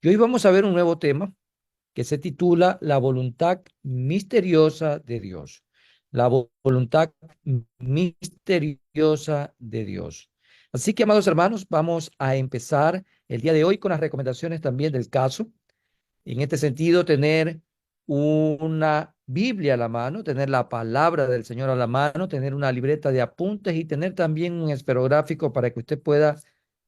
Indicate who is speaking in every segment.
Speaker 1: Y hoy vamos a ver un nuevo tema que se titula La voluntad misteriosa de Dios. La voluntad misteriosa de Dios. Así que, amados hermanos, vamos a empezar el día de hoy con las recomendaciones también del caso. En este sentido, tener una Biblia a la mano, tener la palabra del Señor a la mano, tener una libreta de apuntes y tener también un esferográfico para que usted pueda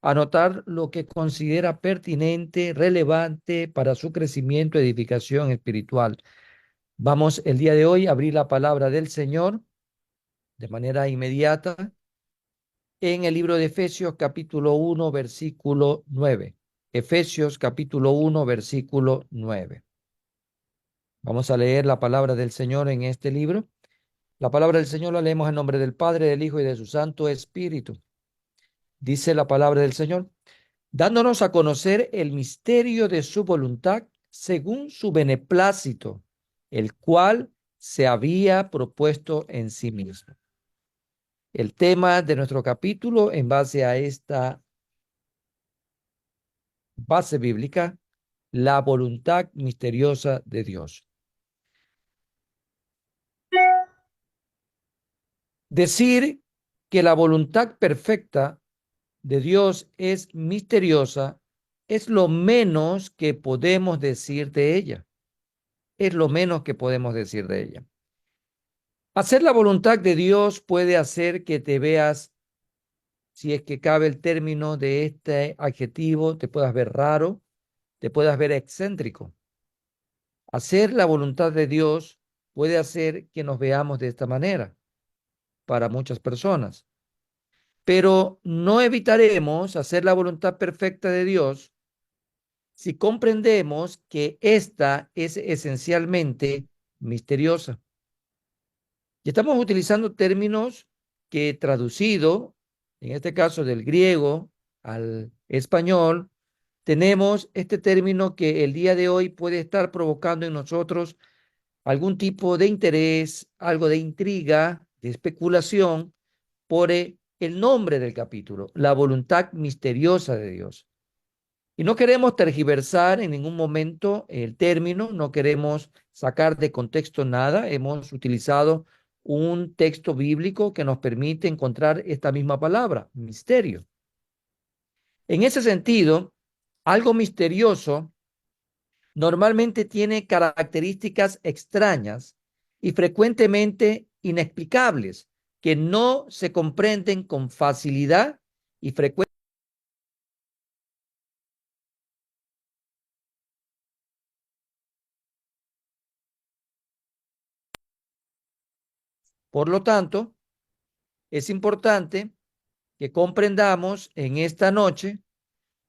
Speaker 1: anotar lo que considera pertinente, relevante para su crecimiento, edificación espiritual. Vamos el día de hoy a abrir la palabra del Señor de manera inmediata en el libro de Efesios capítulo 1 versículo 9. Efesios capítulo 1 versículo 9. Vamos a leer la palabra del Señor en este libro. La palabra del Señor la leemos en nombre del Padre, del Hijo y de su Santo Espíritu. Dice la palabra del Señor, dándonos a conocer el misterio de su voluntad según su beneplácito, el cual se había propuesto en sí mismo. El tema de nuestro capítulo en base a esta base bíblica, la voluntad misteriosa de Dios. Decir que la voluntad perfecta de Dios es misteriosa es lo menos que podemos decir de ella. Es lo menos que podemos decir de ella. Hacer la voluntad de Dios puede hacer que te veas, si es que cabe el término de este adjetivo, te puedas ver raro, te puedas ver excéntrico. Hacer la voluntad de Dios puede hacer que nos veamos de esta manera para muchas personas, pero no evitaremos hacer la voluntad perfecta de Dios si comprendemos que esta es esencialmente misteriosa. Y estamos utilizando términos que traducido, en este caso del griego al español, tenemos este término que el día de hoy puede estar provocando en nosotros algún tipo de interés, algo de intriga, de especulación por el nombre del capítulo, la voluntad misteriosa de Dios. Y no queremos tergiversar en ningún momento el término, no queremos sacar de contexto nada. Hemos utilizado un texto bíblico que nos permite encontrar esta misma palabra, misterio. En ese sentido, algo misterioso normalmente tiene características extrañas y frecuentemente inexplicables que no se comprenden con facilidad y frecuentemente. Por lo tanto, es importante que comprendamos en esta noche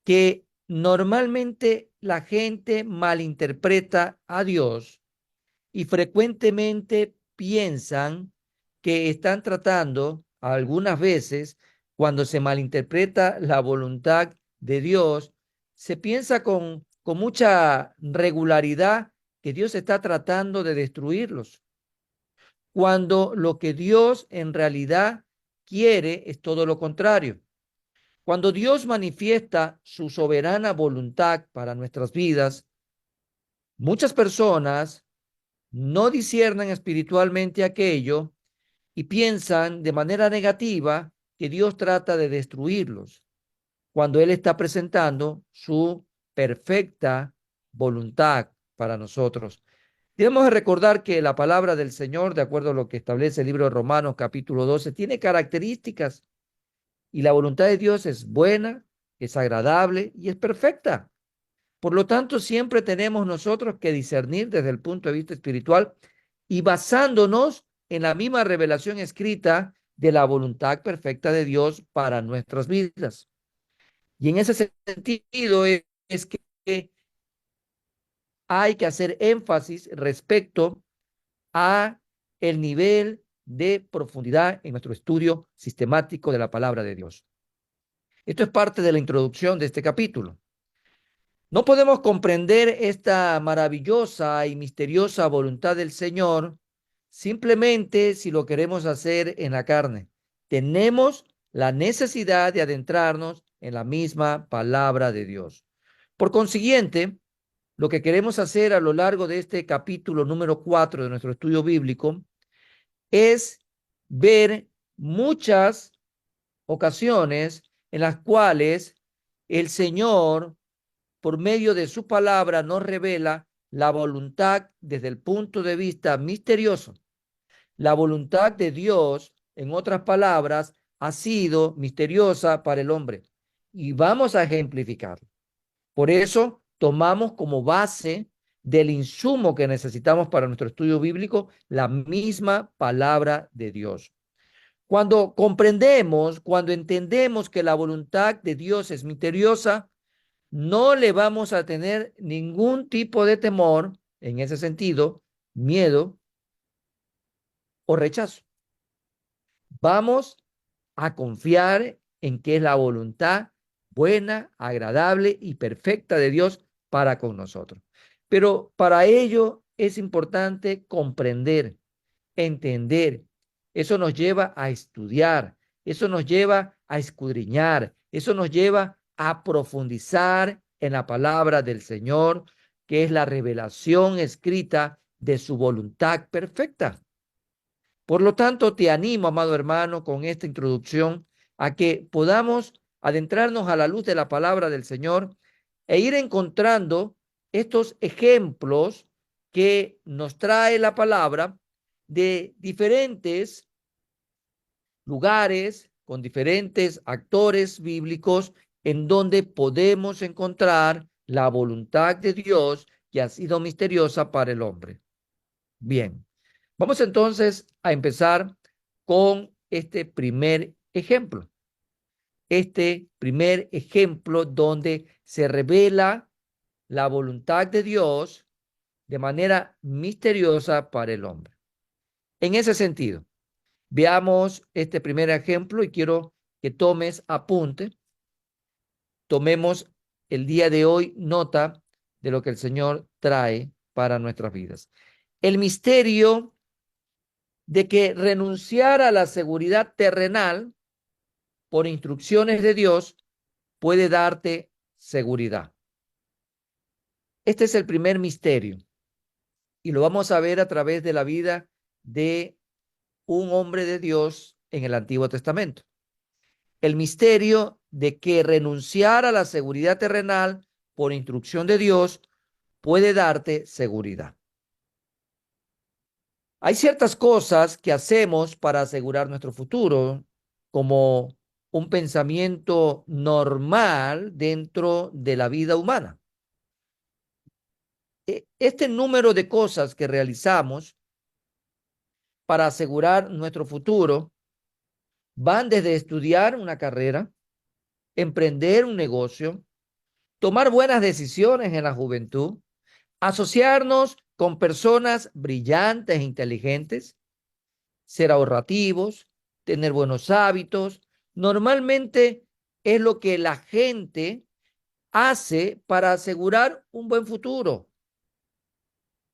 Speaker 1: que normalmente la gente malinterpreta a Dios y frecuentemente piensan que están tratando, algunas veces, cuando se malinterpreta la voluntad de Dios, se piensa con mucha regularidad que Dios está tratando de destruirlos, cuando lo que Dios en realidad quiere es todo lo contrario. Cuando Dios manifiesta su soberana voluntad para nuestras vidas, muchas personas no disciernen espiritualmente aquello y piensan de manera negativa que Dios trata de destruirlos, cuando Él está presentando su perfecta voluntad para nosotros. Debemos de recordar que la palabra del Señor, de acuerdo a lo que establece el libro de Romanos capítulo 12, tiene características y la voluntad de Dios es buena, es agradable y es perfecta. Por lo tanto, siempre tenemos nosotros que discernir desde el punto de vista espiritual y basándonos en la misma revelación escrita de la voluntad perfecta de Dios para nuestras vidas. Y en ese sentido es que hay que hacer énfasis respecto a el nivel de profundidad en nuestro estudio sistemático de la palabra de Dios. Esto es parte de la introducción de este capítulo. No podemos comprender esta maravillosa y misteriosa voluntad del Señor simplemente si lo queremos hacer en la carne. Tenemos la necesidad de adentrarnos en la misma palabra de Dios. Por consiguiente, lo que queremos hacer a lo largo de este capítulo número 4 de nuestro estudio bíblico es ver muchas ocasiones en las cuales el Señor, por medio de su palabra, nos revela la voluntad desde el punto de vista misterioso. La voluntad de Dios, en otras palabras, ha sido misteriosa para el hombre. Y vamos a ejemplificarlo. Por eso tomamos como base del insumo que necesitamos para nuestro estudio bíblico la misma palabra de Dios. Cuando comprendemos, cuando entendemos que la voluntad de Dios es misteriosa, no le vamos a tener ningún tipo de temor, en ese sentido, miedo o rechazo. Vamos a confiar en que es la voluntad buena, agradable y perfecta de Dios para con nosotros. Pero para ello es importante comprender, entender. Eso nos lleva a estudiar, eso nos lleva a escudriñar, eso nos lleva a profundizar en la palabra del Señor, que es la revelación escrita de su voluntad perfecta. Por lo tanto, te animo, amado hermano, con esta introducción a que podamos adentrarnos a la luz de la palabra del Señor e ir encontrando estos ejemplos que nos trae la palabra de diferentes lugares, con diferentes actores bíblicos, en donde podemos encontrar la voluntad de Dios que ha sido misteriosa para el hombre. Bien, vamos entonces a empezar con este primer ejemplo. Este primer ejemplo donde se revela la voluntad de Dios de manera misteriosa para el hombre. En ese sentido, veamos este primer ejemplo y quiero que tomes apunte. Tomemos el día de hoy nota de lo que el Señor trae para nuestras vidas. El misterio de que renunciar a la seguridad terrenal por instrucciones de Dios puede darte seguridad. Este es el primer misterio y lo vamos a ver a través de la vida de un hombre de Dios en el Antiguo Testamento. El misterio de que renunciar a la seguridad terrenal por instrucción de Dios puede darte seguridad. Hay ciertas cosas que hacemos para asegurar nuestro futuro, como un pensamiento normal dentro de la vida humana. Este número de cosas que realizamos para asegurar nuestro futuro van desde estudiar una carrera, emprender un negocio, tomar buenas decisiones en la juventud, asociarnos con personas brillantes e inteligentes, ser ahorrativos, tener buenos hábitos. Normalmente es lo que la gente hace para asegurar un buen futuro.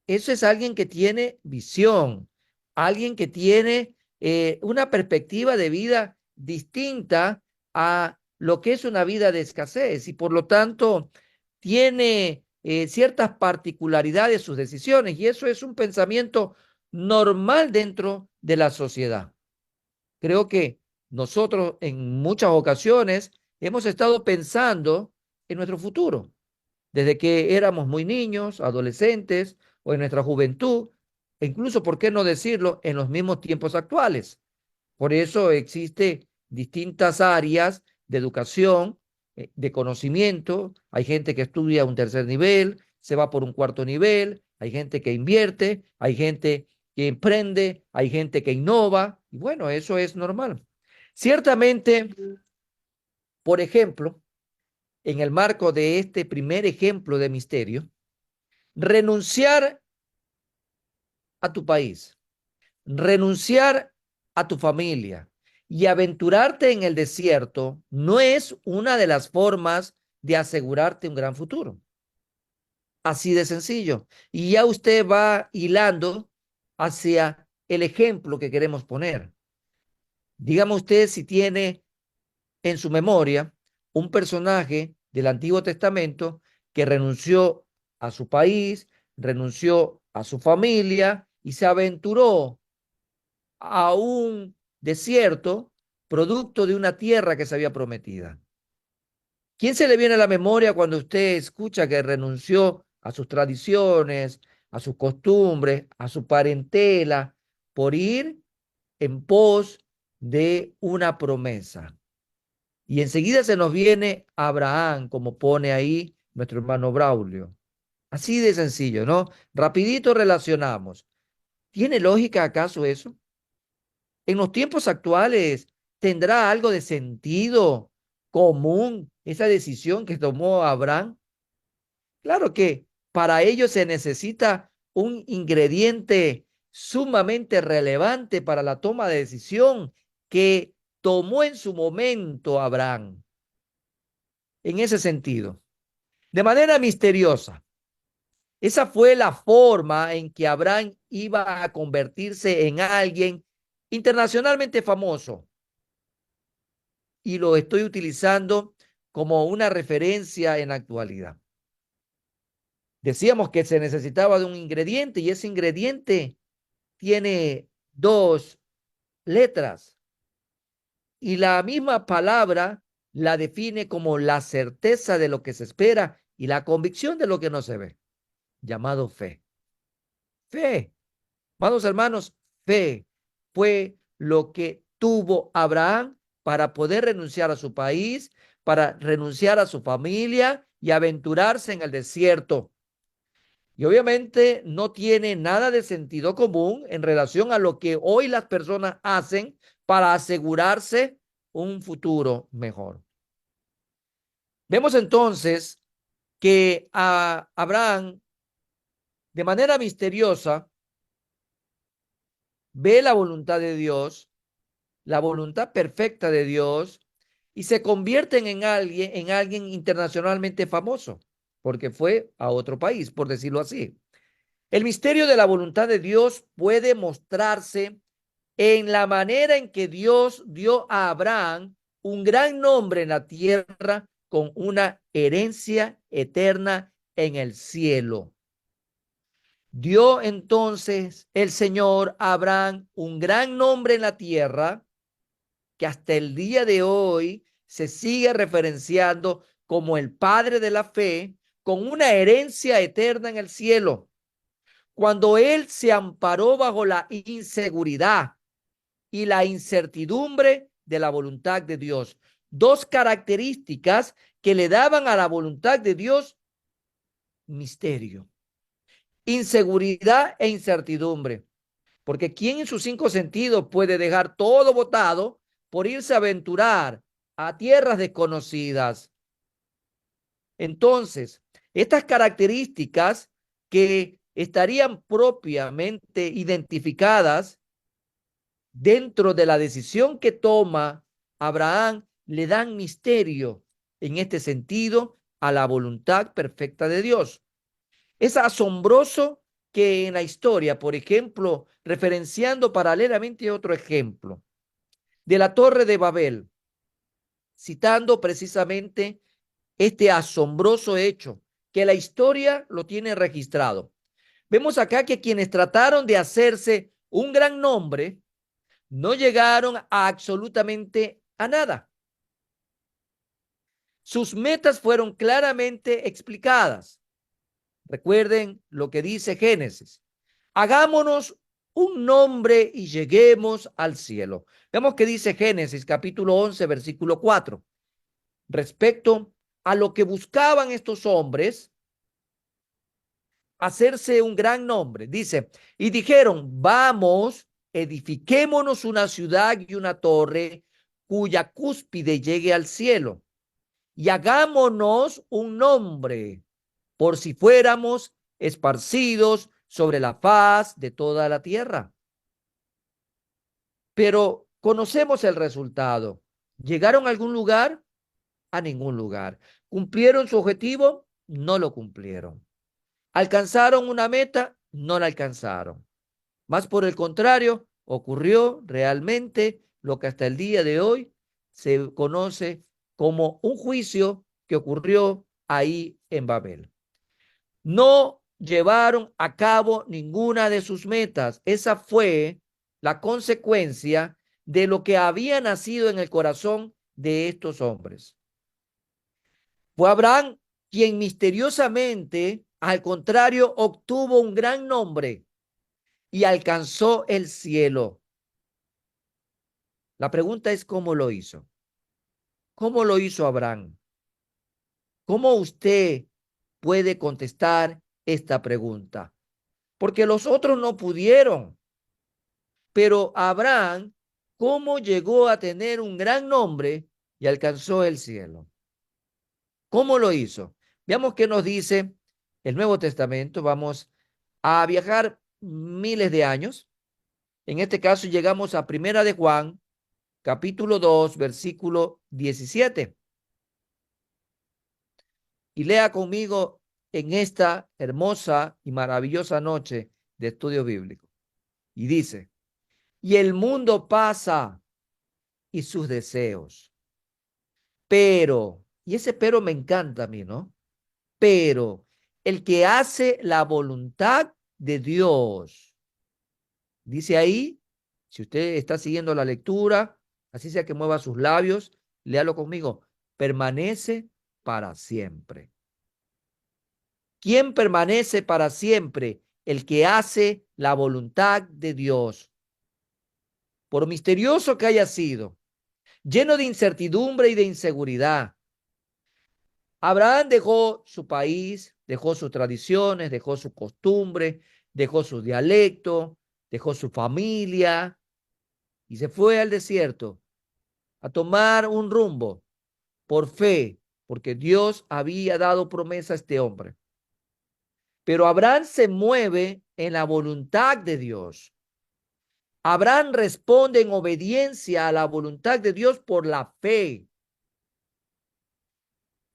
Speaker 1: Eso es alguien que tiene visión, alguien que tiene una perspectiva de vida distinta a lo que es una vida de escasez y por lo tanto tiene ciertas particularidades sus decisiones y eso es un pensamiento normal dentro de la sociedad. Creo que nosotros en muchas ocasiones hemos estado pensando en nuestro futuro desde que éramos muy niños, adolescentes o en nuestra juventud, e incluso, ¿por qué no decirlo?, en los mismos tiempos actuales. Por eso existe distintas áreas de educación, de conocimiento. Hay gente que estudia un tercer nivel, se va por un cuarto nivel, hay gente que invierte, hay gente que emprende, hay gente que innova, y bueno, eso es normal. Ciertamente, por ejemplo, en el marco de este primer ejemplo de misterio, renunciar a tu país, renunciar a tu familia y aventurarte en el desierto no es una de las formas de asegurarte un gran futuro. Así de sencillo. Y ya usted va hilando hacia el ejemplo que queremos poner. Dígame usted si tiene en su memoria un personaje del Antiguo Testamento que renunció a su país, renunció a su familia y se aventuró a un desierto producto de una tierra que se había prometida. ¿Quién se le viene a la memoria cuando usted escucha que renunció a sus tradiciones, a sus costumbres, a su parentela, por ir en pos de una promesa? Y enseguida se nos viene Abraham, como pone ahí nuestro hermano Braulio. Así de sencillo, ¿no? Rapidito relacionamos. ¿Tiene lógica acaso eso? En los tiempos actuales, ¿tendrá algo de sentido común esa decisión que tomó Abraham? Claro que para ello se necesita un ingrediente sumamente relevante para la toma de decisión que tomó en su momento Abraham. En ese sentido, de manera misteriosa, esa fue la forma en que Abraham iba a convertirse en alguien internacionalmente famoso. Y lo estoy utilizando como una referencia en la actualidad. Decíamos que se necesitaba de un ingrediente y ese ingrediente tiene dos letras y la misma palabra la define como la certeza de lo que se espera y la convicción de lo que no se ve, llamado fe. Fe, amados hermanos, fe fue lo que tuvo Abraham para poder renunciar a su país, para renunciar a su familia y aventurarse en el desierto. Y obviamente no tiene nada de sentido común en relación a lo que hoy las personas hacen para asegurarse un futuro mejor. Vemos entonces que a Abraham, de manera misteriosa, ve la voluntad de Dios, la voluntad perfecta de Dios, y se convierten en alguien internacionalmente famoso, porque fue a otro país, por decirlo así. El misterio de la voluntad de Dios puede mostrarse en la manera en que Dios dio a Abraham un gran nombre en la tierra con una herencia eterna en el cielo. Dio entonces el Señor a Abraham un gran nombre en la tierra que hasta el día de hoy se sigue referenciando como el Padre de la fe, con una herencia eterna en el cielo. Cuando él se amparó bajo la inseguridad y la incertidumbre de la voluntad de Dios, dos características que le daban a la voluntad de Dios misterio, inseguridad e incertidumbre. Porque ¿quién en sus cinco sentidos puede dejar todo botado por irse a aventurar a tierras desconocidas? Entonces, estas características que estarían propiamente identificadas dentro de la decisión que toma Abraham le dan misterio en este sentido a la voluntad perfecta de Dios. Es asombroso que en la historia, por ejemplo, referenciando paralelamente otro ejemplo de la Torre de Babel, citando precisamente este asombroso hecho que la historia lo tiene registrado. Vemos acá que quienes trataron de hacerse un gran nombre no llegaron a absolutamente a nada. Sus metas fueron claramente explicadas. Recuerden lo que dice Génesis. Hagámonos un nombre y lleguemos al cielo. Vemos que dice Génesis capítulo 11, versículo 4. Respecto a lo que buscaban estos hombres, hacerse un gran nombre. Dice, y dijeron, vamos, edifiquémonos una ciudad y una torre cuya cúspide llegue al cielo y hagámonos un nombre por si fuéramos esparcidos sobre la faz de toda la tierra. Pero conocemos el resultado. ¿Llegaron a algún lugar? A ningún lugar. ¿Cumplieron su objetivo? No lo cumplieron. ¿Alcanzaron una meta? No la alcanzaron. Más por el contrario, ocurrió realmente lo que hasta el día de hoy se conoce como un juicio que ocurrió ahí en Babel. No llevaron a cabo ninguna de sus metas. Esa fue la consecuencia de lo que había nacido en el corazón de estos hombres. Fue Abraham quien misteriosamente, al contrario, obtuvo un gran nombre y alcanzó el cielo. La pregunta es cómo lo hizo. ¿Cómo lo hizo Abraham? ¿Cómo usted puede contestar esta pregunta? Porque los otros no pudieron. Pero Abraham, ¿cómo llegó a tener un gran nombre y alcanzó el cielo? ¿Cómo lo hizo? Veamos qué nos dice el Nuevo Testamento. Vamos a viajar miles de años. En este caso llegamos a Primera de Juan, capítulo 2, versículo 17. Y lea conmigo en esta hermosa y maravillosa noche de estudio bíblico. Y dice, y el mundo pasa y sus deseos. Pero, y ese pero me encanta a mí, ¿no? Pero el que hace la voluntad de Dios, dice ahí, si usted está siguiendo la lectura, así sea que mueva sus labios, léalo conmigo, permanece para siempre. ¿Quién permanece para siempre? El que hace la voluntad de Dios. Por misterioso que haya sido, lleno de incertidumbre y de inseguridad, Abraham dejó su país, dejó sus tradiciones, dejó su costumbre, dejó su dialecto, dejó su familia y se fue al desierto a tomar un rumbo por fe, porque Dios había dado promesa a este hombre. Pero Abraham se mueve en la voluntad de Dios. Abraham responde en obediencia a la voluntad de Dios por la fe.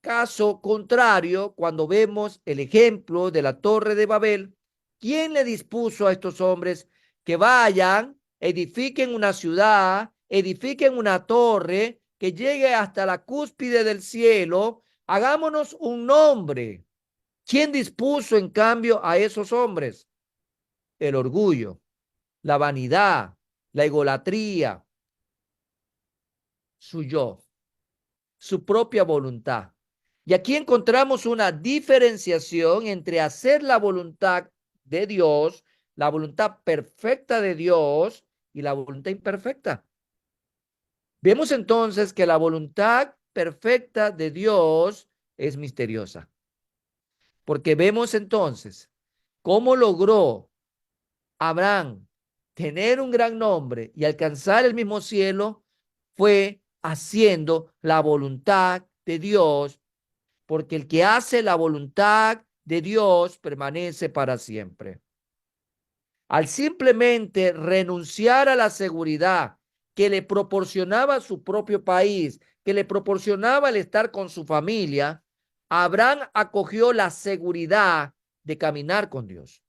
Speaker 1: Caso contrario, cuando vemos el ejemplo de la Torre de Babel, ¿quién le dispuso a estos hombres que vayan, edifiquen una ciudad, edifiquen una torre que llegue hasta la cúspide del cielo? Hagámonos un nombre. ¿Quién dispuso en cambio a esos hombres? El orgullo, la vanidad, la egolatría, su yo, su propia voluntad. Y aquí encontramos una diferenciación entre hacer la voluntad de Dios, la voluntad perfecta de Dios y la voluntad imperfecta. Vemos entonces que la voluntad perfecta de Dios es misteriosa, porque vemos entonces cómo logró Abraham tener un gran nombre y alcanzar el mismo cielo fue haciendo la voluntad de Dios, porque el que hace la voluntad de Dios permanece para siempre. Al simplemente renunciar a la seguridad que le proporcionaba su propio país, que le proporcionaba el estar con su familia, Abraham acogió la seguridad de caminar con Dios.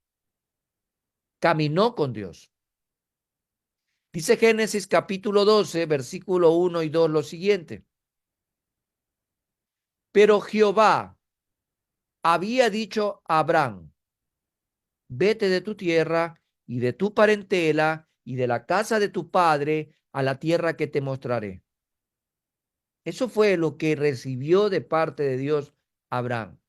Speaker 1: Caminó con Dios. Dice Génesis capítulo 12, versículo 1 y 2 lo siguiente. Pero Jehová había dicho a Abraham, vete de tu tierra y de tu parentela y de la casa de tu padre a la tierra que te mostraré. Eso fue lo que recibió de parte de Dios Abraham.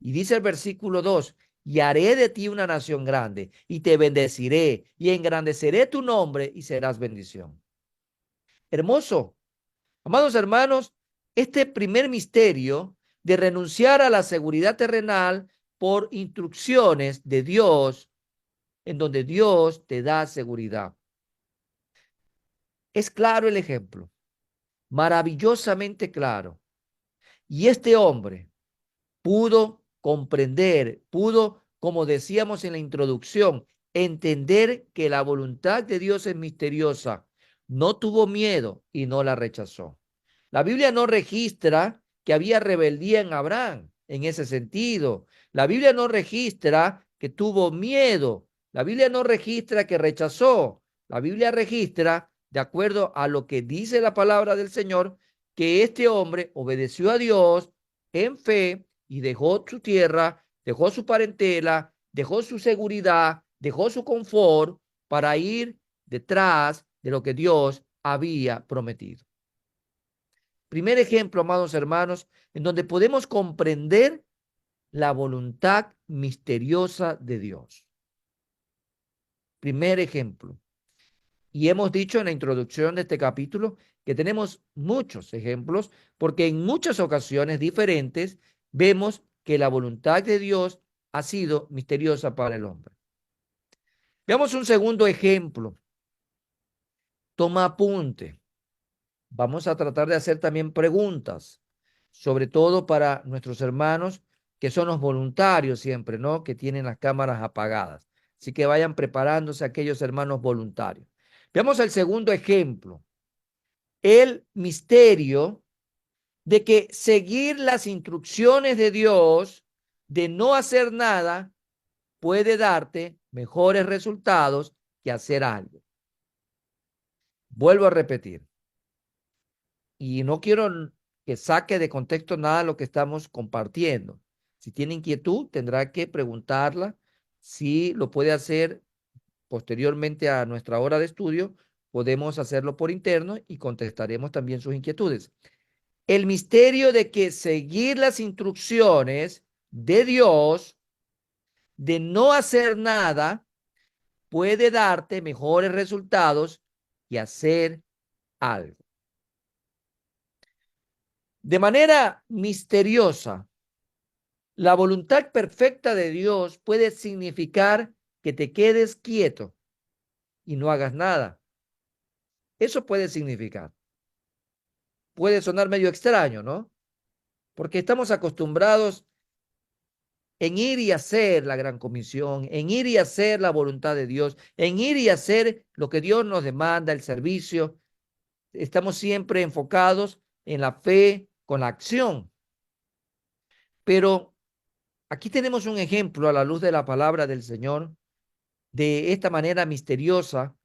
Speaker 1: Y dice el versículo 2, y haré de ti una nación grande, y te bendeciré, y engrandeceré tu nombre, y serás bendición. Hermoso. Amados hermanos, este primer misterio de renunciar a la seguridad terrenal por instrucciones de Dios, en donde Dios te da seguridad. Es claro el ejemplo, maravillosamente claro. Y este hombre pudo comprender, pudo, como decíamos en la introducción, entender que la voluntad de Dios es misteriosa. No tuvo miedo y no la rechazó. La Biblia no registra que había rebeldía en Abraham en ese sentido. La Biblia no registra que tuvo miedo. La Biblia no registra que rechazó. La Biblia registra, de acuerdo a lo que dice la palabra del Señor, que este hombre obedeció a Dios en fe y dejó su tierra, dejó su parentela, dejó su seguridad, dejó su confort para ir detrás de lo que Dios había prometido. Primer ejemplo, amados hermanos, en donde podemos comprender la voluntad misteriosa de Dios. Primer ejemplo. Y hemos dicho en la introducción de este capítulo que tenemos muchos ejemplos, porque en muchas ocasiones diferentes vemos que la voluntad de Dios ha sido misteriosa para el hombre. Veamos un segundo ejemplo. Toma apunte. Vamos a tratar de hacer también preguntas, sobre todo para nuestros hermanos que son los voluntarios siempre, ¿no? Que tienen las cámaras apagadas. Así que vayan preparándose aquellos hermanos voluntarios. Veamos el segundo ejemplo. El misterio de que seguir las instrucciones de Dios, de no hacer nada, puede darte mejores resultados que hacer algo. Vuelvo a repetir, y no quiero que saque de contexto nada de lo que estamos compartiendo. Si tiene inquietud, tendrá que preguntarla. Si lo puede hacer posteriormente a nuestra hora de estudio, podemos hacerlo por interno y contestaremos también sus inquietudes. El misterio de que seguir las instrucciones de Dios, de no hacer nada, puede darte mejores resultados que hacer algo. De manera misteriosa, la voluntad perfecta de Dios puede significar que te quedes quieto y no hagas nada. Eso puede significar. Puede sonar medio extraño, ¿no? Porque estamos acostumbrados en ir y hacer la gran comisión, en ir y hacer la voluntad de Dios, en ir y hacer lo que Dios nos demanda, el servicio. Estamos siempre enfocados en la fe con la acción. Pero aquí tenemos un ejemplo a la luz de la palabra del Señor, de esta manera misteriosa,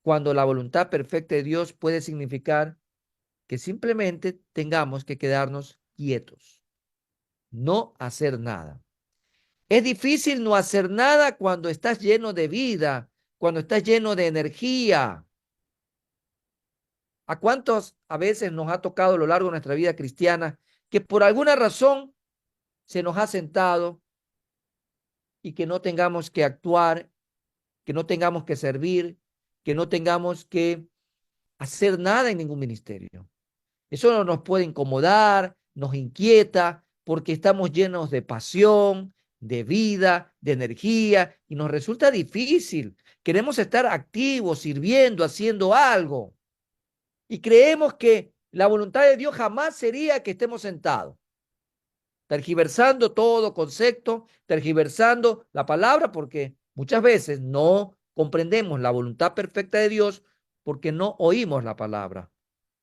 Speaker 1: cuando la voluntad perfecta de Dios puede significar que simplemente tengamos que quedarnos quietos, no hacer nada. Es difícil no hacer nada cuando estás lleno de vida, cuando estás lleno de energía. ¿A cuántos a veces nos ha tocado a lo largo de nuestra vida cristiana que por alguna razón se nos ha sentado y que no tengamos que actuar, que no tengamos que servir, que no tengamos que hacer nada en ningún ministerio? Eso nos puede incomodar, nos inquieta, porque estamos llenos de pasión, de vida, de energía, y nos resulta difícil. Queremos estar activos, sirviendo, haciendo algo. Y creemos que la voluntad de Dios jamás sería que estemos sentados, tergiversando todo concepto, tergiversando la palabra, porque muchas veces no comprendemos la voluntad perfecta de Dios porque no oímos la palabra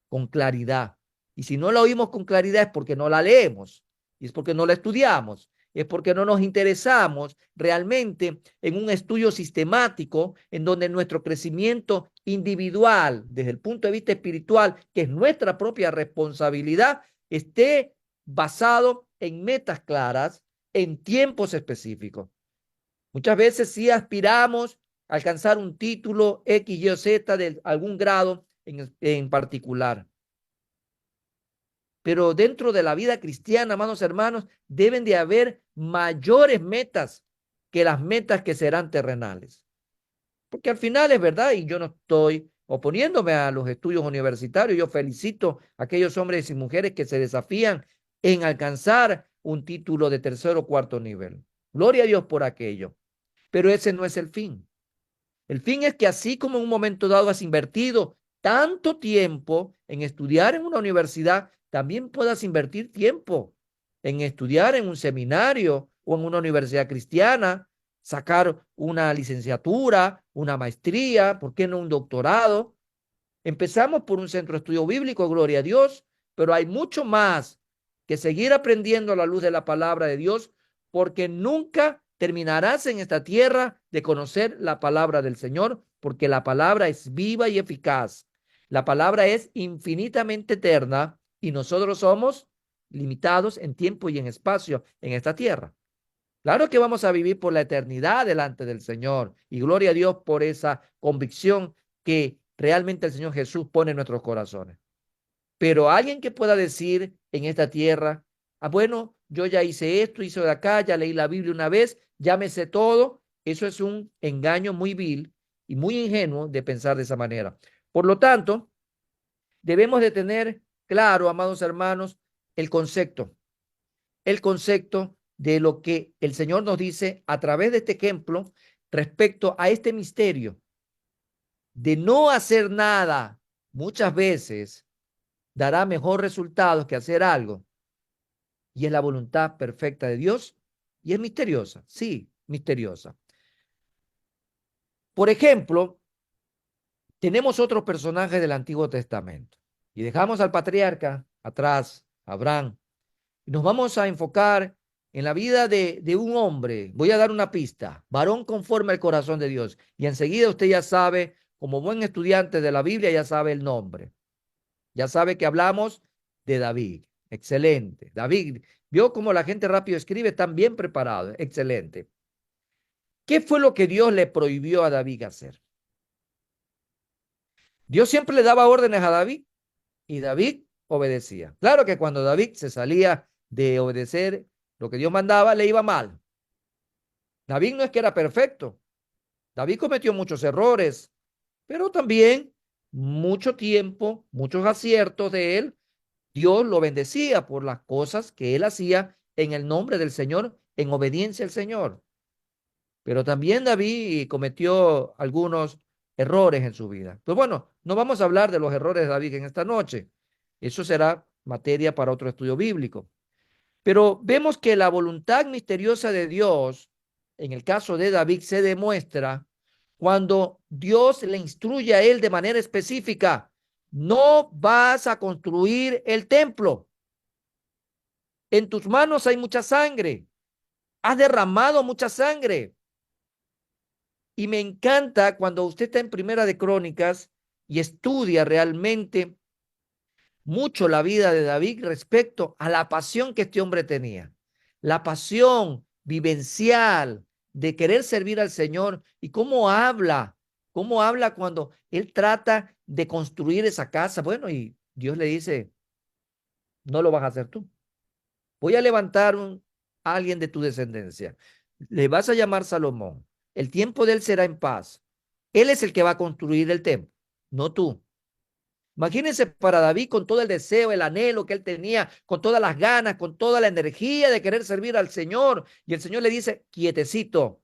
Speaker 1: con claridad. Y si no la oímos con claridad es porque no la leemos, y es porque no la estudiamos, es porque no nos interesamos realmente en un estudio sistemático en donde nuestro crecimiento individual, desde el punto de vista espiritual, que es nuestra propia responsabilidad, esté basado en metas claras, en tiempos específicos. Muchas veces sí aspiramos a alcanzar un título X, Y o Z de algún grado en particular. Pero dentro de la vida cristiana, amados hermanos, deben de haber mayores metas que las metas que serán terrenales. Porque al final es verdad, y yo no estoy oponiéndome a los estudios universitarios, yo felicito a aquellos hombres y mujeres que se desafían en alcanzar un título de tercer o cuarto nivel. Gloria a Dios por aquello. Pero ese no es el fin. El fin es que así como en un momento dado has invertido tanto tiempo en estudiar en una universidad, también puedas invertir tiempo en estudiar en un seminario o en una universidad cristiana, sacar una licenciatura, una maestría, ¿por qué no un doctorado? Empezamos por un centro de estudio bíblico, gloria a Dios, pero hay mucho más que seguir aprendiendo a la luz de la palabra de Dios, porque nunca terminarás en esta tierra de conocer la palabra del Señor, porque la palabra es viva y eficaz. La palabra es infinitamente eterna y nosotros somos limitados en tiempo y en espacio en esta tierra. Claro que vamos a vivir por la eternidad delante del Señor y gloria a Dios por esa convicción que realmente el Señor Jesús pone en nuestros corazones. Pero alguien que pueda decir en esta tierra, ah, bueno, yo ya hice esto, hice de acá, ya leí la Biblia una vez, ya me sé todo, eso es un engaño muy vil y muy ingenuo de pensar de esa manera. Por lo tanto, debemos de tener claro, amados hermanos, el concepto, el concepto de lo que el Señor nos dice a través de este ejemplo respecto a este misterio de no hacer nada muchas veces dará mejor resultados que hacer algo. Y es la voluntad perfecta de Dios y es misteriosa, sí, misteriosa. Por ejemplo, tenemos otros personajes del Antiguo Testamento y dejamos al patriarca atrás, Abraham, y nos vamos a enfocar en la vida de un hombre. Voy a dar una pista, varón conforme al corazón de Dios. Y enseguida usted ya sabe, como buen estudiante de la Biblia, ya sabe el nombre. Ya sabe que hablamos de David. Excelente. David, vio cómo la gente rápido escribe, están bien preparados. Excelente. ¿Qué fue lo que Dios le prohibió a David hacer? Dios siempre le daba órdenes a David y David obedecía. Claro que cuando David se salía de obedecer lo que Dios mandaba, le iba mal. David no es que era perfecto. David cometió muchos errores, pero también mucho tiempo, muchos aciertos de él. Dios lo bendecía por las cosas que él hacía en el nombre del Señor, en obediencia al Señor. Pero también David cometió algunos errores en su vida. Pues bueno, no vamos a hablar de los errores de David en esta noche. Eso será materia para otro estudio bíblico. Pero vemos que la voluntad misteriosa de Dios, en el caso de David, se demuestra cuando Dios le instruye a él de manera específica: no vas a construir el templo. En tus manos hay mucha sangre. Has derramado mucha sangre. Y me encanta cuando usted está en Primera de Crónicas y estudia realmente mucho la vida de David respecto a la pasión que este hombre tenía. La pasión vivencial de querer servir al Señor y cómo habla cuando él trata de construir esa casa. Bueno, y Dios le dice, no lo vas a hacer tú. Voy a levantar a alguien de tu descendencia. Le vas a llamar Salomón. El tiempo de él será en paz. Él es el que va a construir el templo, no tú. Imagínense para David con todo el deseo, el anhelo que él tenía, con todas las ganas, con toda la energía de querer servir al Señor. Y el Señor le dice, quietecito,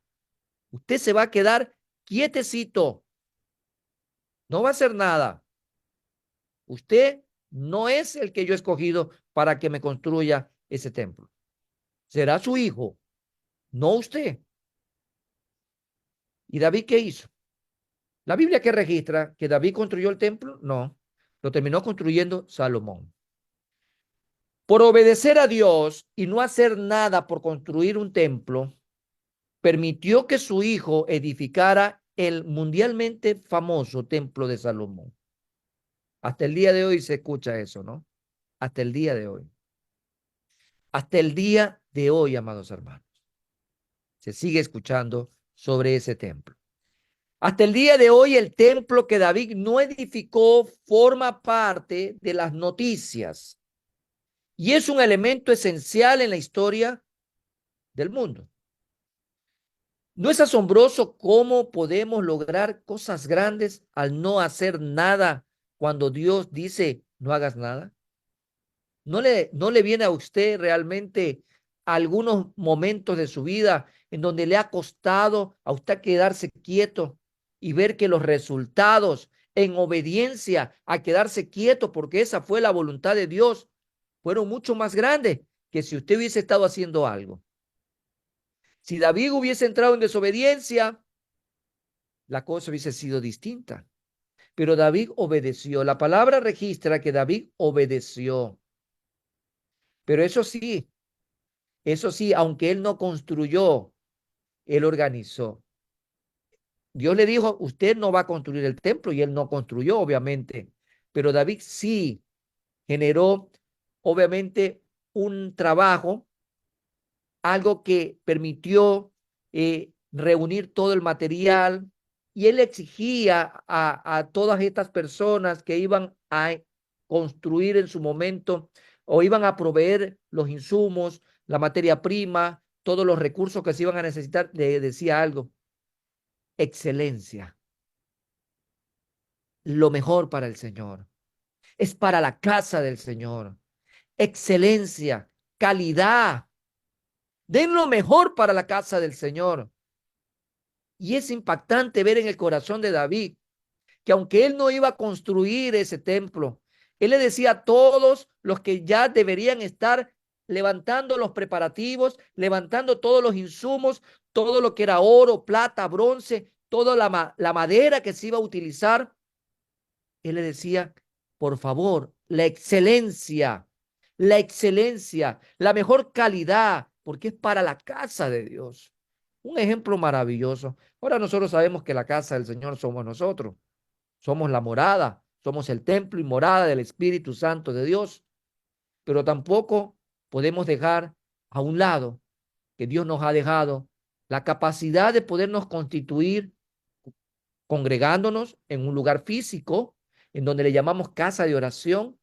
Speaker 1: usted se va a quedar quietecito, no va a hacer nada. Usted no es el que yo he escogido para que me construya ese templo. Será su hijo, no usted. ¿Y David qué hizo? La Biblia que registra que David construyó el templo, no, lo terminó construyendo Salomón. Por obedecer a Dios y no hacer nada por construir un templo, permitió que su hijo edificara el mundialmente famoso templo de Salomón. Hasta el día de hoy se escucha eso, ¿no? Hasta el día de hoy. Hasta el día de hoy, amados hermanos, se sigue escuchando sobre ese templo. Hasta el día de hoy, el templo que David no edificó forma parte de las noticias y es un elemento esencial en la historia del mundo. ¿No es asombroso cómo podemos lograr cosas grandes al no hacer nada cuando Dios dice no hagas nada? ¿No le viene a usted realmente algunos momentos de su vida en donde le ha costado a usted quedarse quieto y ver que los resultados en obediencia a quedarse quieto, porque esa fue la voluntad de Dios, fueron mucho más grandes que si usted hubiese estado haciendo algo? Si David hubiese entrado en desobediencia, la cosa hubiese sido distinta. Pero David obedeció. La palabra registra que David obedeció. Pero eso sí, aunque él no construyó, él organizó. Dios le dijo, usted no va a construir el templo y él no construyó, obviamente. Pero David sí generó, obviamente, un trabajo, algo que permitió reunir todo el material, y él exigía a todas estas personas que iban a construir en su momento o iban a proveer los insumos, la materia prima, todos los recursos que se iban a necesitar, le decía algo: excelencia, lo mejor para el Señor, es para la casa del Señor, excelencia, calidad, den lo mejor para la casa del Señor. Y es impactante ver en el corazón de David que aunque él no iba a construir ese templo, él le decía a todos los que ya deberían estar levantando los preparativos, levantando todos los insumos, todo lo que era oro, plata, bronce, toda la madera que se iba a utilizar. Él le decía: por favor, la excelencia, la mejor calidad, porque es para la casa de Dios. Un ejemplo maravilloso. Ahora nosotros sabemos que la casa del Señor somos nosotros. Somos la morada, somos el templo y morada del Espíritu Santo de Dios. Pero tampoco podemos dejar a un lado que Dios nos ha dejado la capacidad de podernos constituir congregándonos en un lugar físico, en donde le llamamos casa de oración,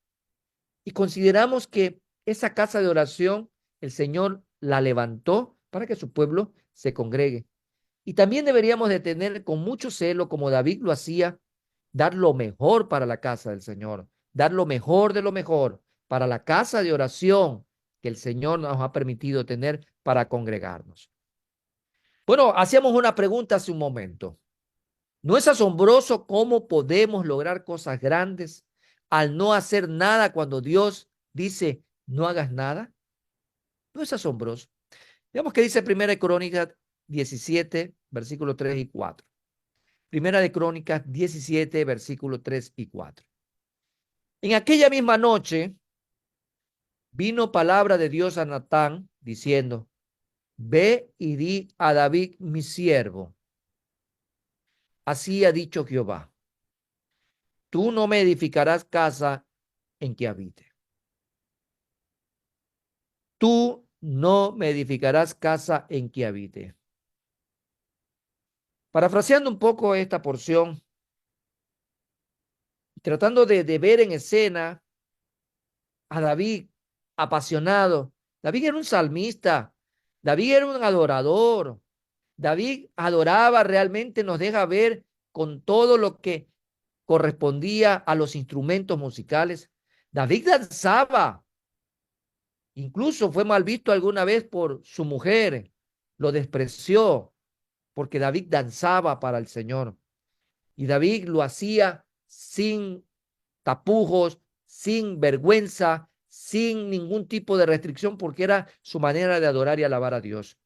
Speaker 1: y consideramos que esa casa de oración el Señor la levantó para que su pueblo se congregue. Y también deberíamos de tener con mucho celo, como David lo hacía, dar lo mejor para la casa del Señor, dar lo mejor de lo mejor para la casa de oración que el Señor nos ha permitido tener para congregarnos. Bueno, hacíamos una pregunta hace un momento. ¿No es asombroso cómo podemos lograr cosas grandes al no hacer nada cuando Dios dice no hagas nada? ¿No es asombroso? Veamos qué dice Primera de Crónicas 17, versículos 3 y 4. Primera de Crónicas 17, versículos 3 y 4. En aquella misma noche vino palabra de Dios a Natán diciendo: ve y di a David mi siervo, así ha dicho Jehová, tú no me edificarás casa en que habite. Tú no me edificarás casa en que habite. Parafraseando un poco esta porción, tratando de ver en escena a David apasionado. David era un salmista, David era un adorador, David adoraba realmente, nos deja ver con todo lo que correspondía a los instrumentos musicales. David danzaba, incluso fue mal visto alguna vez por su mujer, lo despreció porque David danzaba para el Señor. Y David lo hacía sin tapujos, sin vergüenza, sin ningún tipo de restricción, porque era su manera de adorar y alabar a Dios.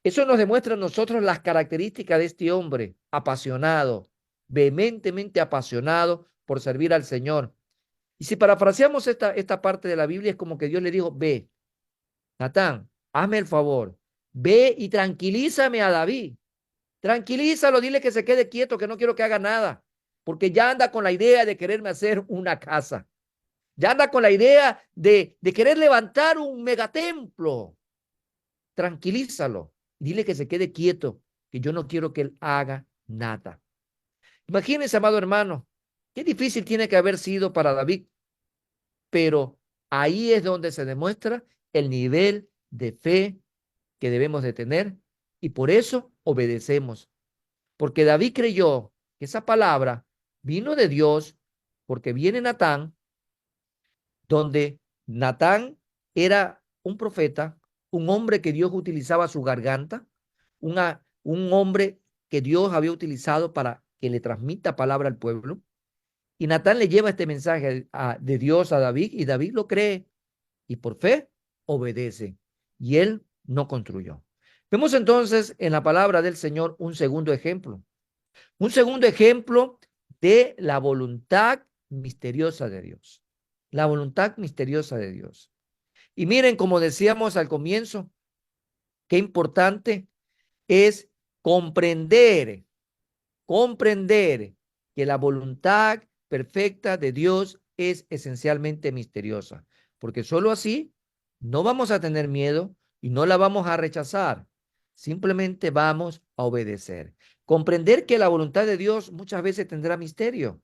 Speaker 1: Eso nos demuestra a nosotros las características de este hombre apasionado, vehementemente apasionado por servir al Señor. Y si parafraseamos esta parte de la Biblia, es como que Dios le dijo: ve, Natán, hazme el favor, ve y tranquilízame a David. Tranquilízalo, dile que se quede quieto, que no quiero que haga nada, porque ya anda con la idea de quererme hacer una casa. Ya anda con la idea de querer levantar un megatemplo. Tranquilízalo. Dile que se quede quieto, que yo no quiero que él haga nada. Imagínense, amado hermano, qué difícil tiene que haber sido para David, pero ahí es donde se demuestra el nivel de fe que debemos de tener, y por eso obedecemos. Porque David creyó que esa palabra vino de Dios, porque viene Natán, donde Natán era un profeta, un hombre que Dios utilizaba su garganta, un hombre que Dios había utilizado para que le transmita palabra al pueblo. Y Natán le lleva este mensaje de Dios a David, y David lo cree y por fe obedece. Y él no construyó. Vemos entonces en la palabra del Señor un segundo ejemplo. Un segundo ejemplo de la voluntad misteriosa de Dios. La voluntad misteriosa de Dios. Y miren, como decíamos al comienzo, qué importante es comprender que la voluntad perfecta de Dios es esencialmente misteriosa, porque solo así No vamos a tener miedo y no la vamos a rechazar. Simplemente vamos a obedecer. Comprender que la voluntad de Dios muchas veces tendrá misterio,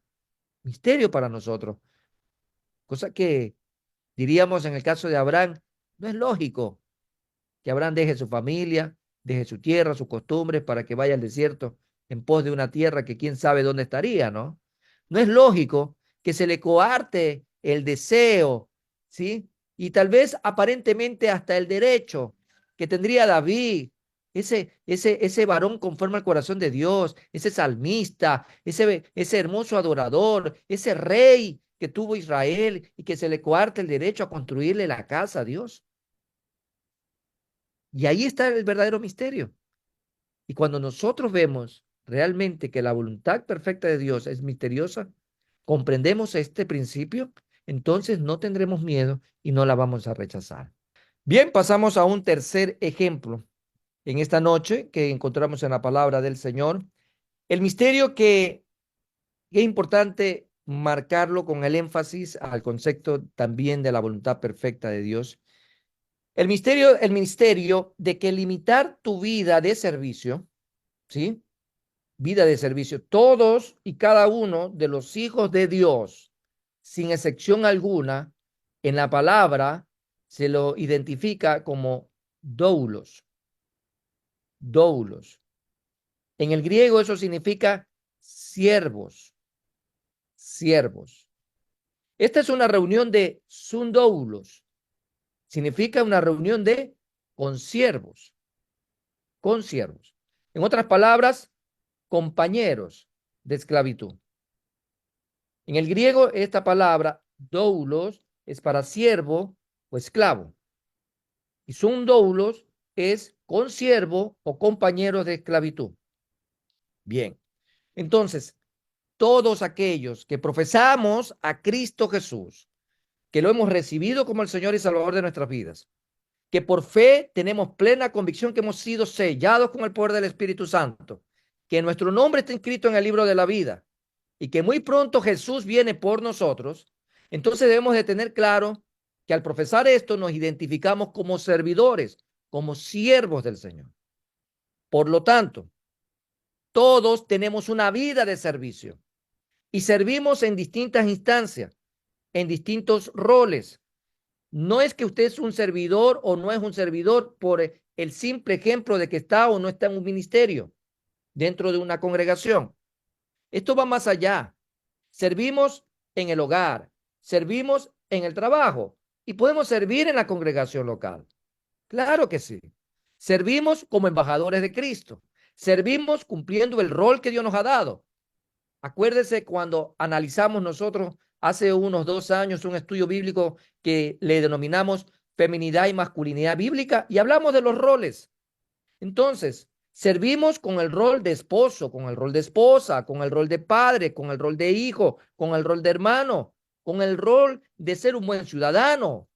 Speaker 1: misterio para nosotros, cosa que diríamos en el caso de Abraham, no es lógico que Abraham deje su familia, deje su tierra, sus costumbres para que vaya al desierto en pos de una tierra que quién sabe dónde estaría, ¿no? No es lógico que se le coarte el deseo, ¿sí? Y tal vez aparentemente hasta el derecho que tendría David, ese varón conforme al corazón de Dios, ese salmista, ese hermoso adorador, ese rey que tuvo Israel y que se le coarte el derecho a construirle la casa a Dios. Y ahí está el verdadero misterio. Y cuando nosotros vemos realmente que la voluntad perfecta de Dios es misteriosa, comprendemos este principio, entonces no tendremos miedo y no la vamos a rechazar. Bien, pasamos a un tercer ejemplo en esta noche que encontramos en la palabra del Señor. El misterio que es importante marcarlo con el énfasis al concepto también de la voluntad perfecta de Dios. El misterio de que limitar tu vida de servicio, ¿sí? Vida de servicio. Todos y cada uno de los hijos de Dios, sin excepción alguna, en la palabra se lo identifica como doulos, doulos. En el griego eso significa siervos, siervos. Esta es una reunión de sundoulos, significa una reunión de consiervos, consiervos. En otras palabras, compañeros de esclavitud. En el griego, esta palabra doulos es para siervo o esclavo. Y son doulos es consiervo o compañero de esclavitud. Bien, entonces, todos aquellos que profesamos a Cristo Jesús, que lo hemos recibido como el Señor y Salvador de nuestras vidas, que por fe tenemos plena convicción que hemos sido sellados con el poder del Espíritu Santo, que nuestro nombre está inscrito en el libro de la vida y que muy pronto Jesús viene por nosotros, entonces debemos de tener claro que al profesar esto nos identificamos como servidores, como siervos del Señor. Por lo tanto, todos tenemos una vida de servicio y servimos en distintas instancias, en distintos roles. No es que usted es un servidor o no es un servidor por el simple ejemplo de que está o no está en un ministerio dentro de una congregación. Esto va más allá. Servimos en el hogar, servimos en el trabajo y podemos servir en la congregación local. Claro que sí. Servimos como embajadores de Cristo. Servimos cumpliendo el rol que Dios nos ha dado. Acuérdese cuando analizamos nosotros hace unos 2 años un estudio bíblico que le denominamos feminidad y masculinidad bíblica y hablamos de los roles. Entonces, servimos con el rol de esposo, con el rol de esposa, con el rol de padre, con el rol de hijo, con el rol de hermano, con el rol de ser un buen ciudadano,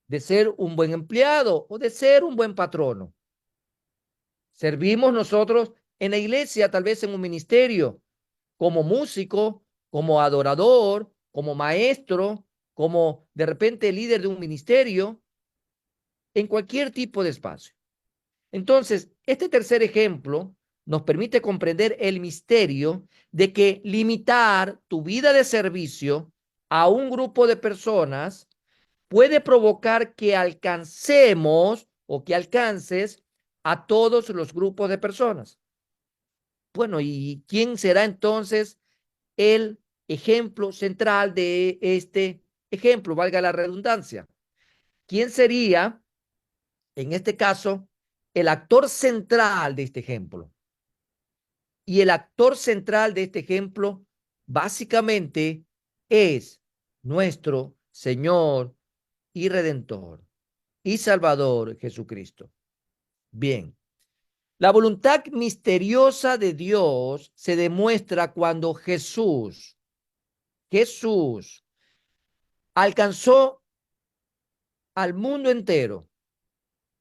Speaker 1: de ser un buen empleado o de ser un buen patrono. Servimos nosotros en la iglesia, tal vez en un ministerio, como músico, como adorador, como maestro, como de repente líder de un ministerio, en cualquier tipo de espacio. Entonces, este tercer ejemplo nos permite comprender el misterio de que limitar tu vida de servicio a un grupo de personas puede provocar que alcancemos o que alcances a todos los grupos de personas. Bueno, ¿y quién será entonces el ejemplo central de este ejemplo? Valga la redundancia. ¿Quién sería, en este caso, el actor central de este ejemplo? Y el actor central de este ejemplo básicamente es nuestro Señor y Redentor y Salvador Jesucristo. Bien, la voluntad misteriosa de Dios se demuestra cuando Jesús alcanzó al mundo entero,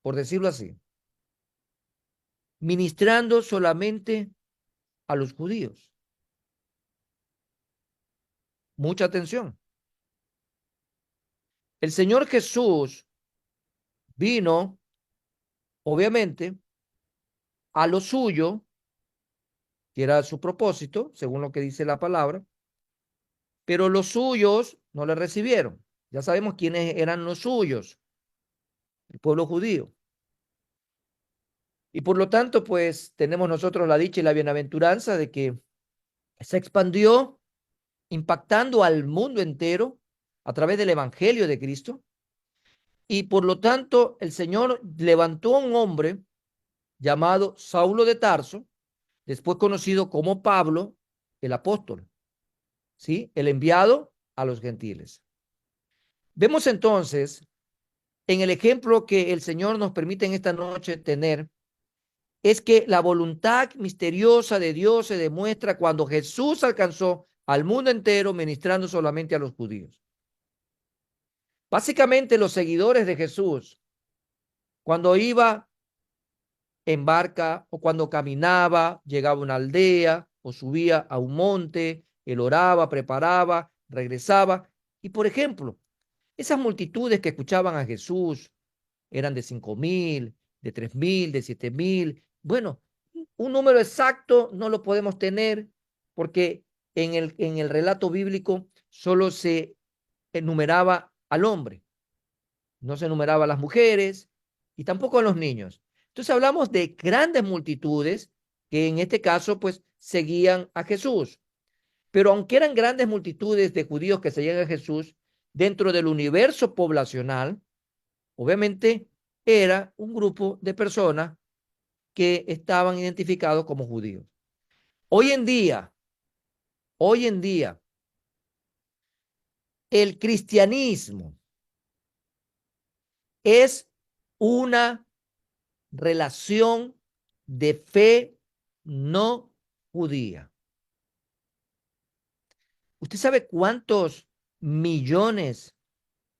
Speaker 1: por decirlo así, ministrando solamente a los judíos. Mucha atención. El Señor Jesús Vino, obviamente, a lo suyo, que era su propósito, según lo que dice la palabra, pero los suyos no le recibieron. Ya sabemos quiénes eran los suyos, el pueblo judío. Y por lo tanto, pues tenemos nosotros la dicha y la bienaventuranza de que se expandió impactando al mundo entero a través del Evangelio de Cristo. Y por lo tanto, el Señor levantó a un hombre llamado Saulo de Tarso, después conocido como Pablo, el apóstol, ¿sí? El enviado a los gentiles. Vemos entonces en el ejemplo que el Señor nos permite en esta noche tener, es que la voluntad misteriosa de Dios se demuestra cuando Jesús alcanzó al mundo entero ministrando solamente a los judíos. Básicamente los seguidores de Jesús, cuando iba en barca o cuando caminaba, llegaba a una aldea o subía a un monte, él oraba, preparaba, regresaba. Y por ejemplo, esas multitudes que escuchaban a Jesús eran de 5,000, de 3,000, de 7,000. Bueno, un número exacto no lo podemos tener porque en el relato bíblico solo se enumeraba al hombre, no se enumeraba a las mujeres y tampoco a los niños. Entonces hablamos de grandes multitudes que en este caso pues seguían a Jesús. Pero aunque eran grandes multitudes de judíos que seguían a Jesús, dentro del universo poblacional, obviamente era un grupo de personas que estaban identificados como judíos. Hoy en día, hoy en día, el cristianismo es una relación de fe no judía. ¿Usted sabe cuántos millones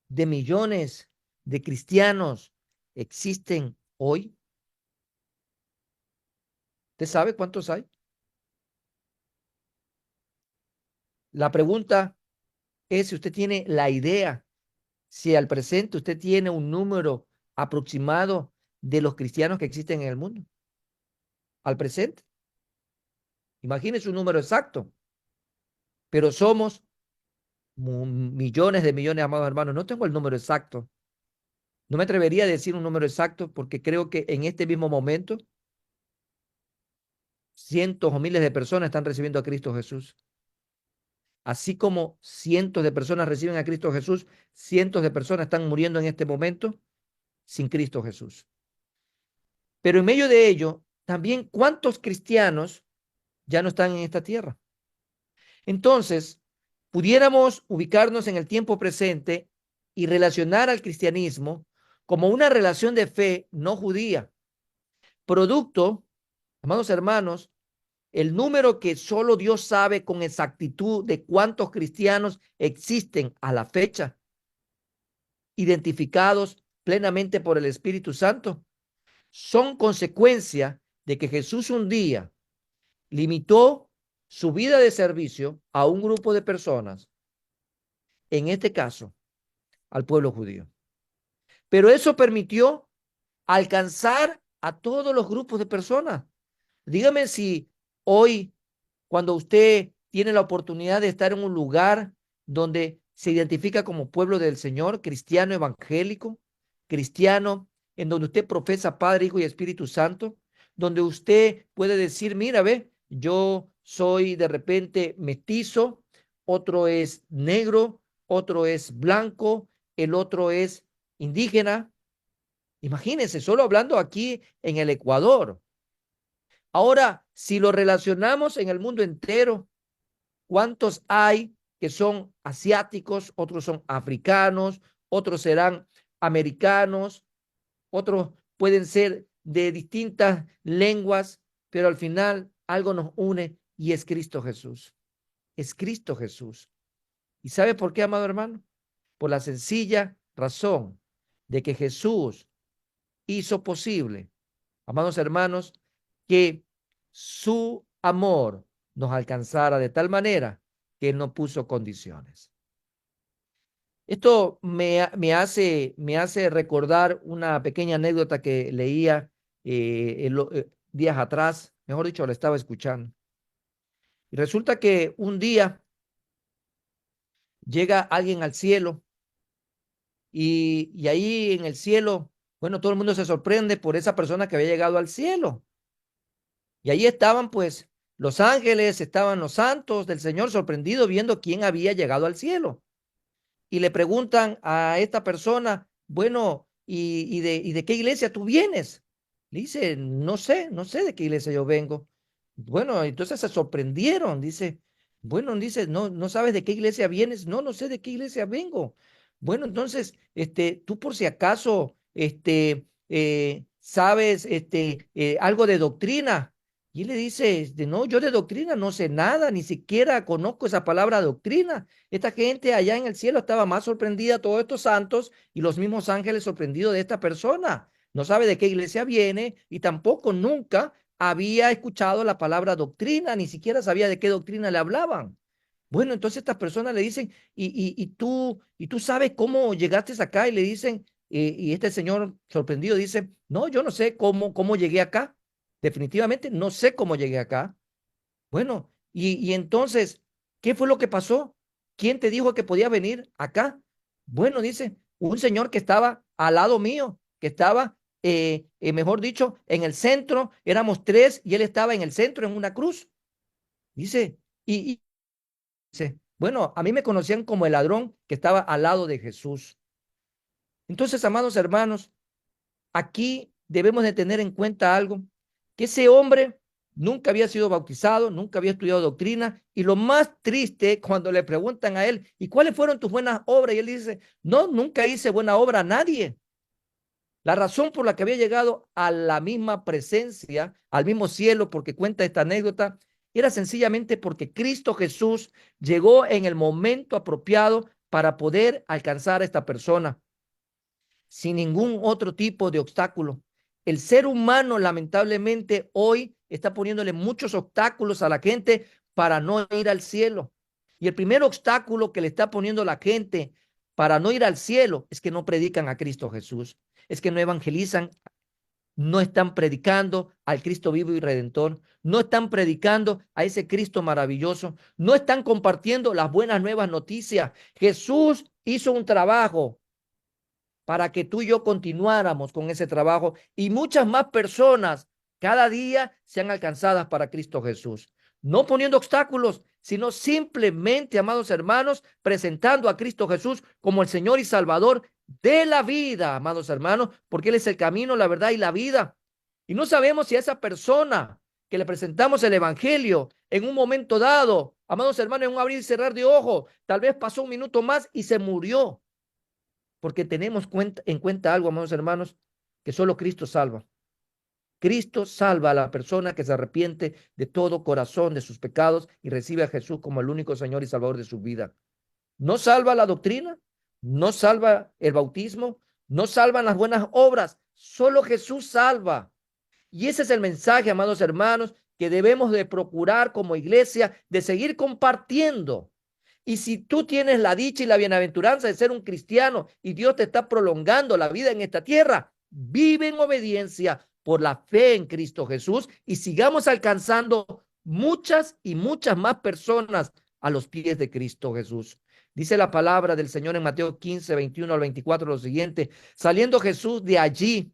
Speaker 1: de cristianos existen hoy? ¿Usted sabe cuántos hay? La pregunta es si usted tiene la idea, si al presente usted tiene un número aproximado de los cristianos que existen en el mundo. Al presente. Imagínese un número exacto. Pero somos millones, amados hermanos. No tengo el número exacto. No me atrevería a decir un número exacto porque creo que en este mismo momento cientos o miles de personas están recibiendo a Cristo Jesús. Así como cientos de personas reciben a Cristo Jesús, cientos de personas están muriendo en este momento sin Cristo Jesús. Pero en medio de ello, también cuántos cristianos ya no están en esta tierra. Entonces, pudiéramos ubicarnos en el tiempo presente y relacionar al cristianismo como una relación de fe no judía, producto, amados hermanos, el número que solo Dios sabe con exactitud de cuántos cristianos existen a la fecha, identificados plenamente por el Espíritu Santo, son consecuencia de que Jesús un día limitó su vida de servicio a un grupo de personas, en este caso, al pueblo judío. Pero eso permitió alcanzar a todos los grupos de personas. Dígame si hoy, cuando usted tiene la oportunidad de estar en un lugar donde se identifica como pueblo del Señor, cristiano evangélico, cristiano, en donde usted profesa Padre, Hijo y Espíritu Santo, donde usted puede decir, mira, ve, yo soy de repente mestizo, otro es negro, otro es blanco, el otro es indígena. Imagínense, solo hablando aquí en el Ecuador. Ahora, si lo relacionamos en el mundo entero, ¿cuántos hay que son asiáticos? Otros son africanos, otros serán americanos, otros pueden ser de distintas lenguas, pero al final algo nos une y es Cristo Jesús. Es Cristo Jesús. ¿Y sabe por qué, amado hermano? Por la sencilla razón de que Jesús hizo posible, amados hermanos, que su amor nos alcanzara de tal manera que Él no puso condiciones. Esto me hace recordar una pequeña anécdota que leía días atrás, mejor dicho, la estaba escuchando. Y resulta que un día llega alguien al cielo y ahí en el cielo, bueno, todo el mundo se sorprende por esa persona que había llegado al cielo. Y ahí estaban pues los ángeles, estaban los santos del Señor sorprendidos viendo quién había llegado al cielo. Y le preguntan a esta persona, bueno, ¿y de qué iglesia tú vienes? Le dice, no sé de qué iglesia yo vengo. Bueno, entonces se sorprendieron, dice, bueno, dice, no sabes de qué iglesia vienes, no sé de qué iglesia vengo. Bueno, entonces, tú por si acaso, sabes, algo de doctrina. Y él le dice, no, yo de doctrina no sé nada, ni siquiera conozco esa palabra doctrina. Esta gente allá en el cielo estaba más sorprendida, todos estos santos y los mismos ángeles sorprendidos de esta persona. No sabe de qué iglesia viene y tampoco nunca había escuchado la palabra doctrina, ni siquiera sabía de qué doctrina le hablaban. Bueno, entonces estas personas le dicen, y tú sabes cómo llegaste acá, y le dicen, y este señor sorprendido dice, no, yo no sé cómo llegué acá. Definitivamente no sé cómo llegué acá. Bueno, y entonces, ¿qué fue lo que pasó? ¿Quién te dijo que podía venir acá? Bueno, dice, un señor que estaba al lado mío, que estaba, mejor dicho, en el centro, éramos tres y él estaba en el centro en una cruz. Dice, y dice, bueno, a mí me conocían como el ladrón que estaba al lado de Jesús. Entonces, amados hermanos, aquí debemos de tener en cuenta algo, que ese hombre nunca había sido bautizado, nunca había estudiado doctrina, y lo más triste cuando le preguntan a él, ¿y cuáles fueron tus buenas obras? Y él dice, no, nunca hice buena obra a nadie. La razón por la que había llegado a la misma presencia, al mismo cielo, porque cuenta esta anécdota, era sencillamente porque Cristo Jesús llegó en el momento apropiado para poder alcanzar a esta persona sin ningún otro tipo de obstáculo. El ser humano, lamentablemente, hoy está poniéndole muchos obstáculos a la gente para no ir al cielo. Y el primer obstáculo que le está poniendo la gente para no ir al cielo es que no predican a Cristo Jesús, es que no evangelizan, no están predicando al Cristo vivo y redentor, no están predicando a ese Cristo maravilloso, no están compartiendo las buenas nuevas noticias. Jesús hizo un trabajo para que tú y yo continuáramos con ese trabajo y muchas más personas cada día sean alcanzadas para Cristo Jesús. No poniendo obstáculos, sino simplemente, amados hermanos, presentando a Cristo Jesús como el Señor y Salvador de la vida, amados hermanos, porque Él es el camino, la verdad y la vida. Y no sabemos si a esa persona que le presentamos el Evangelio en un momento dado, amados hermanos, en un abrir y cerrar de ojos, tal vez pasó un minuto más y se murió. Porque tenemos en cuenta algo, amados hermanos, que solo Cristo salva. Cristo salva a la persona que se arrepiente de todo corazón de sus pecados y recibe a Jesús como el único Señor y Salvador de su vida. No salva la doctrina, no salva el bautismo, no salvan las buenas obras, solo Jesús salva. Y ese es el mensaje, amados hermanos, que debemos de procurar como iglesia, de seguir compartiendo. Y si tú tienes la dicha y la bienaventuranza de ser un cristiano y Dios te está prolongando la vida en esta tierra, vive en obediencia por la fe en Cristo Jesús y sigamos alcanzando muchas y muchas más personas a los pies de Cristo Jesús. Dice la palabra del Señor en Mateo 15, 21 al 24 lo siguiente, saliendo Jesús de allí,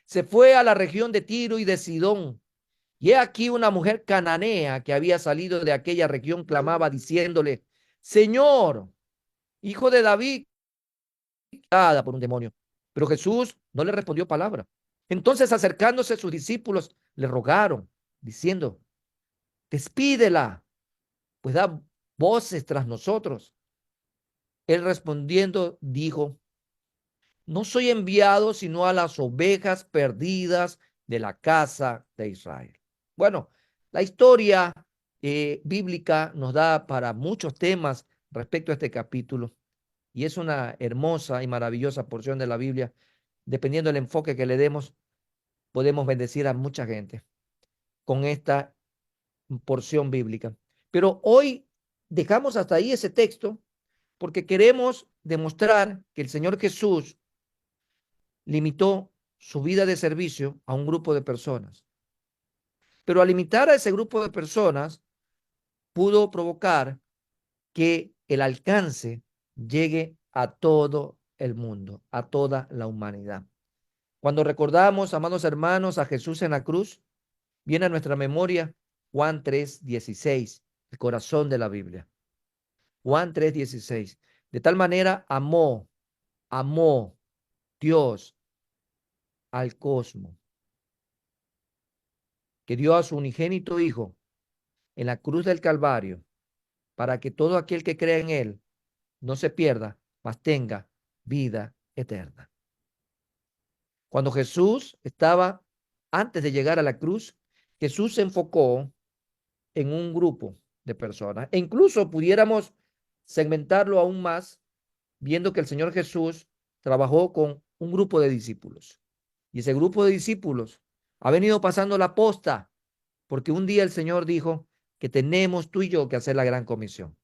Speaker 1: se fue a la región de Tiro y de Sidón. Y he aquí una mujer cananea que había salido de aquella región clamaba diciéndole, Señor, hijo de David, dada por un demonio. Pero Jesús no le respondió palabra. Entonces acercándose sus discípulos le rogaron, diciendo, despídela, pues da voces tras nosotros. Él respondiendo dijo, no soy enviado sino a las ovejas perdidas de la casa de Israel. Bueno, la historia bíblica nos da para muchos temas respecto a este capítulo y es una hermosa y maravillosa porción de la Biblia. Dependiendo del enfoque que le demos, podemos bendecir a mucha gente con esta porción bíblica. Pero hoy dejamos hasta ahí ese texto porque queremos demostrar que el Señor Jesús limitó su vida de servicio a un grupo de personas. Pero al limitar a ese grupo de personas, pudo provocar que el alcance llegue a todo el mundo, a toda la humanidad. Cuando recordamos, amados hermanos, a Jesús en la cruz, viene a nuestra memoria Juan 3:16, el corazón de la Biblia. Juan 3:16. De tal manera amó Dios al cosmos, que dio a su unigénito Hijo en la cruz del Calvario, para que todo aquel que crea en Él no se pierda, mas tenga vida eterna. Cuando Jesús estaba antes de llegar a la cruz, Jesús se enfocó en un grupo de personas. E incluso pudiéramos segmentarlo aún más, viendo que el Señor Jesús trabajó con un grupo de discípulos. Y ese grupo de discípulos ha venido pasando la posta, porque un día el Señor dijo que tenemos tú y yo que hacer la gran comisión.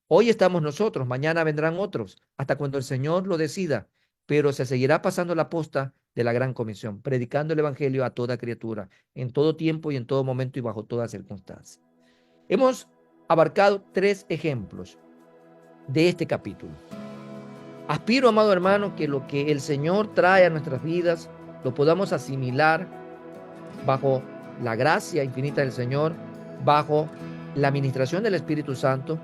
Speaker 1: Hoy estamos nosotros, mañana vendrán otros, hasta cuando el Señor lo decida, pero se seguirá pasando la posta de la gran comisión, predicando el evangelio a toda criatura, en todo tiempo y en todo momento y bajo toda circunstancia. Hemos abarcado 3 ejemplos de este capítulo. Aspiro, amado hermano, que lo que el Señor trae a nuestras vidas lo podamos asimilar bajo la gracia infinita del Señor, bajo la administración del Espíritu Santo,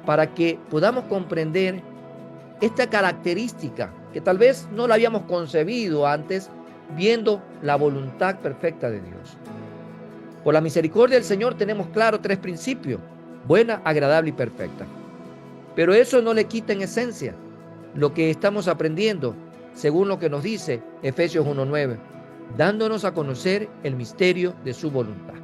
Speaker 1: para que podamos comprender esta característica que tal vez no la habíamos concebido antes, viendo la voluntad perfecta de Dios. Por la misericordia del Señor tenemos claro 3 principios: buena, agradable y perfecta. Pero eso no le quita en esencia lo que estamos aprendiendo, según lo que nos dice Efesios 1:9, dándonos a conocer el misterio de su voluntad.